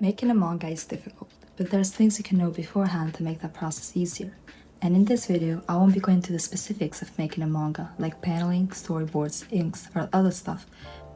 Making a manga is difficult, but there's things you can know beforehand to make that process easier. And in this video, I won't be going into the specifics of making a manga, like paneling, storyboards, inks, or other stuff,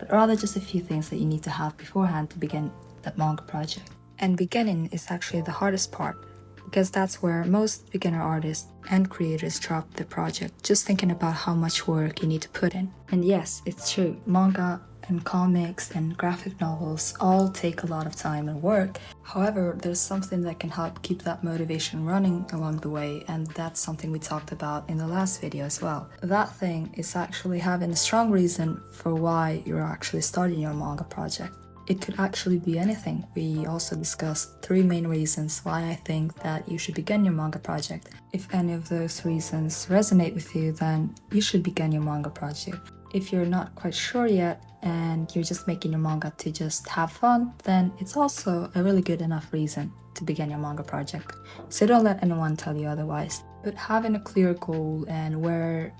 but rather just a few things that you need to have beforehand to begin that manga project. And beginning is actually the hardest part, because that's where most beginner artists and creators drop the project, just thinking about how much work you need to put in. And yes, it's true, manga and comics and graphic novels all take a lot of time and work. However, there's something that can help keep that motivation running along the way, and that's something we talked about in the last video as well. That thing is actually having a strong reason for why you're actually starting your manga project. It could actually be anything. We also discussed 3 main reasons why I think that you should begin your manga project. If any of those reasons resonate with you, then you should begin your manga project. If you're not quite sure yet and you're just making your manga to just have fun, then it's also a really good enough reason to begin your manga project. So don't let anyone tell you otherwise. But having a clear goal and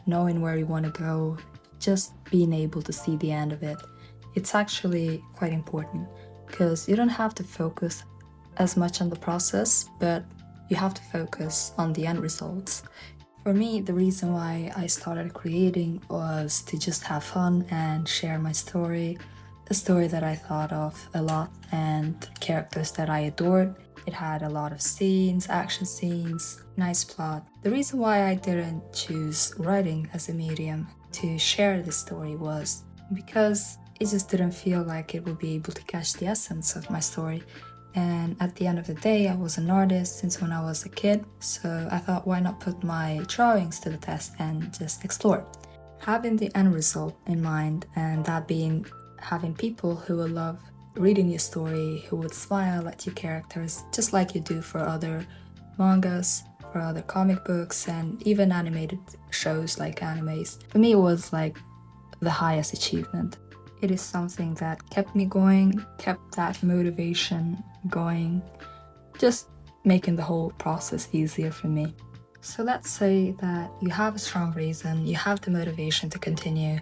knowing where you want to go, just being able to see the end of it, it's actually quite important, because you don't have to focus as much on the process, but you have to focus on the end results. For me, the reason why I started creating was to just have fun and share my story, a story that I thought of a lot and characters that I adored. It had a lot of scenes, action scenes, nice plot. The reason why I didn't choose writing as a medium to share this story was because it just didn't feel like it would be able to catch the essence of my story. And at the end of the day, I was an artist since when I was a kid, so I thought, why not put my drawings to the test and just explore? Having the end result in mind, and that being having people who will love reading your story, who would smile at your characters, just like you do for other mangas, for other comic books, and even animated shows like animes. For me, it was like the highest achievement. It is something that kept me going, kept that motivation going, just making the whole process easier for me. So let's say that you have a strong reason, you have the motivation to continue,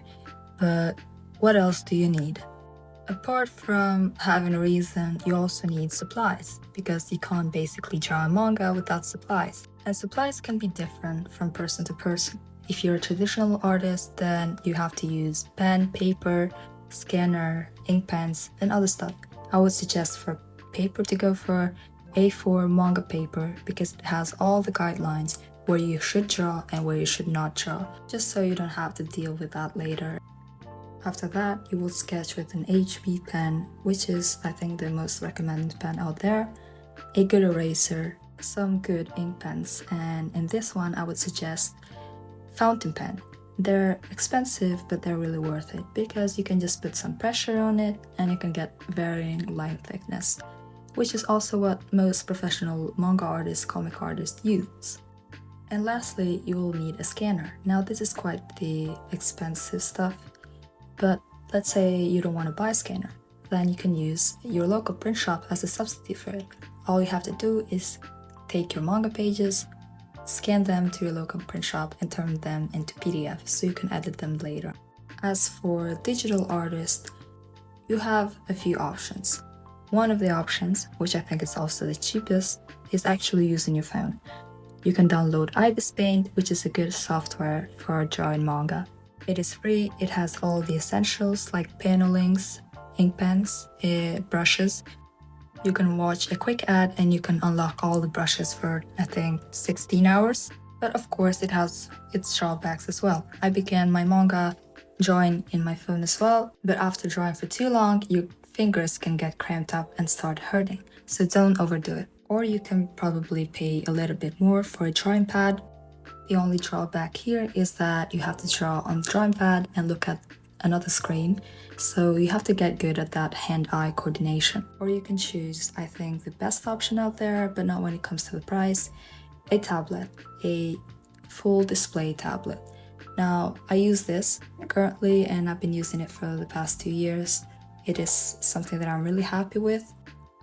but what else do you need? Apart from having a reason, you also need supplies, because you can't basically draw a manga without supplies. And supplies can be different from person to person. If you're a traditional artist, then you have to use pen, paper, scanner, ink pens, and other stuff. I would suggest for paper to go for A4 manga paper, because it has all the guidelines where you should draw and where you should not draw, just so you don't have to deal with that later. After that, you will sketch with an HB pen, which is, I think, the most recommended pen out there, a good eraser, some good ink pens, and in this one I would suggest fountain pen. They're expensive, but they're really worth it, because you can just put some pressure on it and you can get varying line thickness, which is also what most professional manga artists, comic artists use. And lastly, you will need a scanner. Now this is quite the expensive stuff, but let's say you don't want to buy a scanner, then you can use your local print shop as a substitute for it. All you have to do is take your manga pages, scan them to your local print shop and turn them into PDF so you can edit them later. As for digital artists, you have a few options. One of the options, which I think is also the cheapest, is actually using your phone. You can download Ibis Paint, which is a good software for drawing manga. It is free, it has all the essentials like panelings, ink pens, brushes. You can watch a quick ad and you can unlock all the brushes for, I think, 16 hours. But of course, it has its drawbacks as well. I began my manga drawing in my phone as well, but after drawing for too long, your fingers can get cramped up and start hurting. So don't overdo it. Or you can probably pay a little bit more for a drawing pad. The only drawback here is that you have to draw on the drawing pad and look at another screen, so you have to get good at that hand-eye coordination. Or you can choose, I think, the best option out there, but not when it comes to the price, a tablet, a full display tablet. Now, I use this currently and I've been using it for the past 2 years. It is something that I'm really happy with.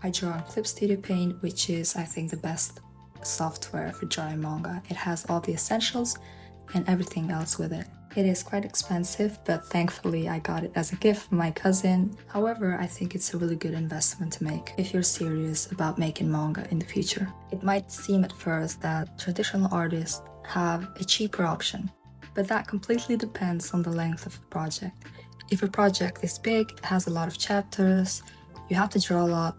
I draw on Clip Studio Paint, which is, I think, the best software for drawing manga. It has all the essentials and everything else with it. It is quite expensive, but thankfully I got it as a gift from my cousin. However, I think it's a really good investment to make if you're serious about making manga in the future. It might seem at first that traditional artists have a cheaper option, but that completely depends on the length of the project. If a project is big, has a lot of chapters, you have to draw a lot.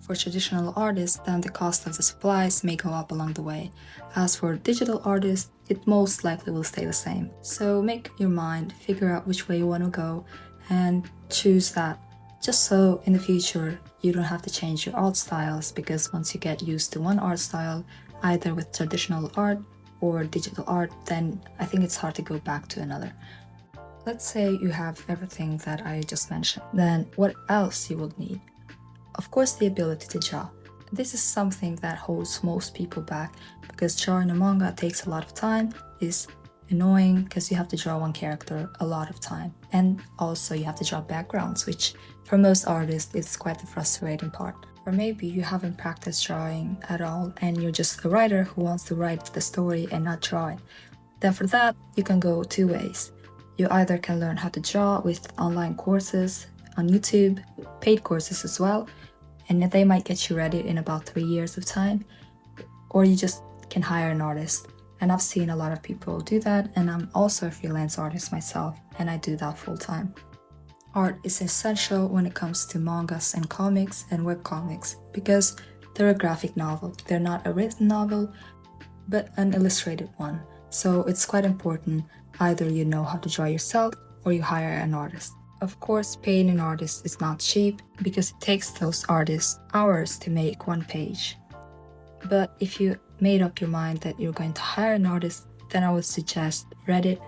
For traditional artists, then the cost of the supplies may go up along the way. As for digital artists, it most likely will stay the same. So make up your mind, figure out which way you want to go, and choose that. Just so in the future, you don't have to change your art styles, because once you get used to one art style, either with traditional art or digital art, then I think it's hard to go back to another. Let's say you have everything that I just mentioned. Then what else you will need? Of course, the ability to draw. This is something that holds most people back, because drawing a manga takes a lot of time, is annoying because you have to draw one character a lot of time, and also you have to draw backgrounds, which for most artists is quite the frustrating part. Or maybe you haven't practiced drawing at all and you're just a writer who wants to write the story and not draw it. Then for that, you can go two ways. You either can learn how to draw with online courses on YouTube, paid courses as well, and they might get you ready in about 3 years of time, or you just can hire an artist. And I've seen a lot of people do that, and I'm also a freelance artist myself, and I do that full time. Art is essential when it comes to mangas and comics and webcomics, because they're a graphic novel. They're not a written novel, but an illustrated one. So it's quite important either you know how to draw yourself or you hire an artist. Of course, paying an artist is not cheap, because it takes those artists hours to make one page. But if you made up your mind that you're going to hire an artist, then I would suggest Reddit,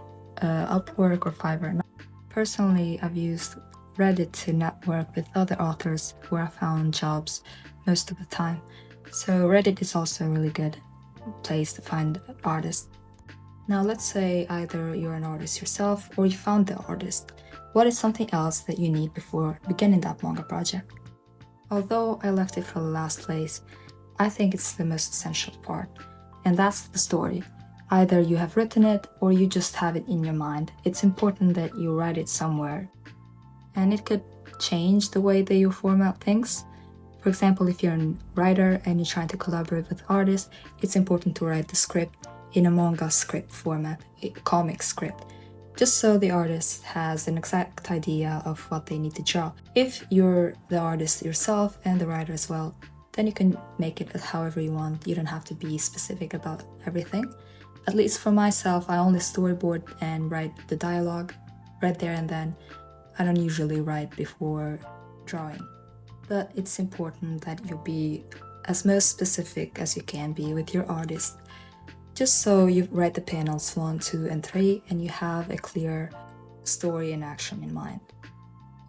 Upwork, or Fiverr. Personally, I've used Reddit to network with other authors where I found jobs most of the time. So Reddit is also a really good place to find artists. Now let's say either you're an artist yourself or you found the artist. What is something else that you need before beginning that manga project? Although I left it for the last place, I think it's the most essential part, and that's the story. Either you have written it or you just have it in your mind. It's important that you write it somewhere, and it could change the way that you format things. For example, if you're a writer and you're trying to collaborate with artists, it's important to write the script in a manga script format, a comic script, just so the artist has an exact idea of what they need to draw. If you're the artist yourself and the writer as well, then you can make it however you want. You don't have to be specific about everything. At least for myself, I only storyboard and write the dialogue right there and then. I don't usually write before drawing. But it's important that you be as most specific as you can be with your artist, just so you write the panels 1, 2, and 3 and you have a clear story and action in mind.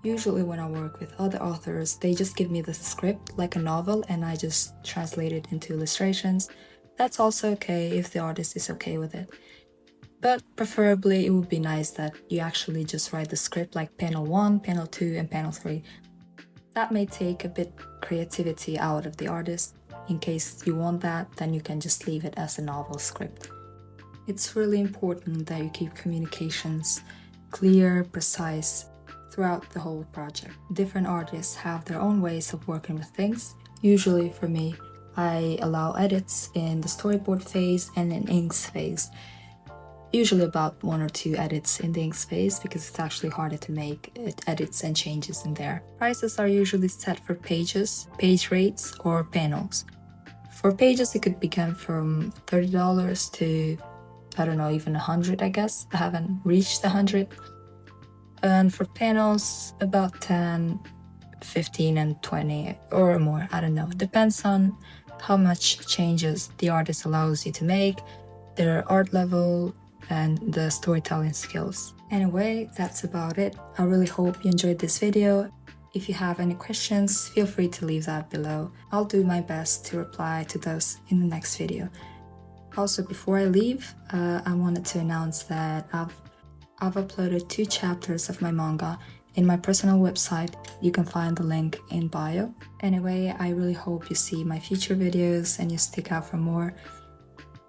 Usually when I work with other authors, they just give me the script like a novel and I just translate it into illustrations. That's also okay if the artist is okay with it. But preferably it would be nice that you actually just write the script like panel 1, panel 2, and panel 3. That may take a bit creativity out of the artist. In case you want that, then you can just leave it as a novel script. It's really important that you keep communications clear, precise, throughout the whole project. Different artists have their own ways of working with things. Usually for me, I allow edits in the storyboard phase and in inks phase. Usually about 1 or 2 edits in the inks phase, because it's actually harder to make edits and changes in there. Prices are usually set for pages, page rates, or panels. For pages, it could begin from $30 to, I don't know, even 100, I guess. I haven't reached 100. And for panels, about 10, 15, and 20 or more, I don't know. It depends on how much changes the artist allows you to make, their art level, and the storytelling skills. Anyway, that's about it. I really hope you enjoyed this video. If you have any questions, feel free to leave that below. I'll do my best to reply to those in the next video. Also, before I leave, I wanted to announce that I've uploaded 2 chapters of my manga in my personal website. You can find the link in bio. Anyway, I really hope you see my future videos and you stick out for more.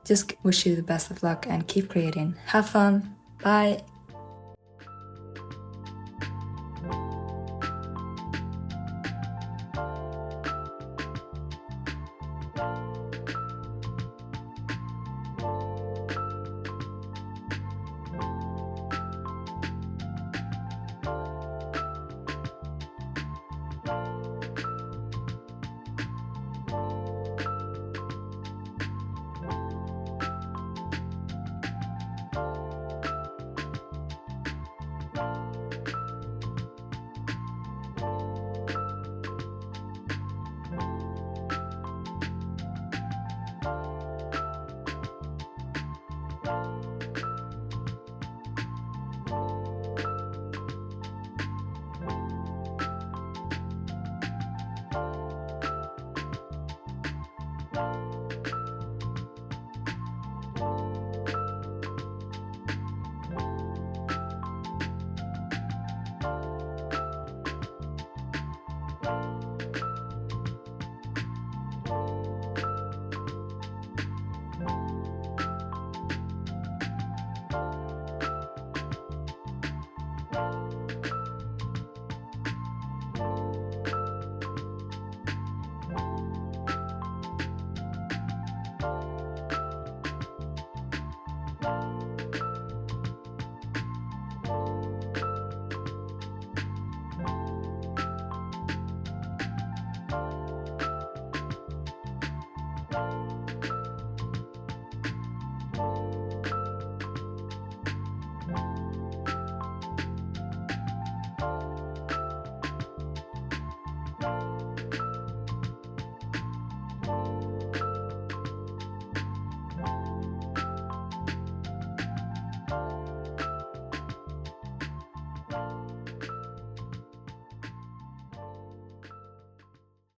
Just wish you the best of luck and keep creating. Have fun. Bye.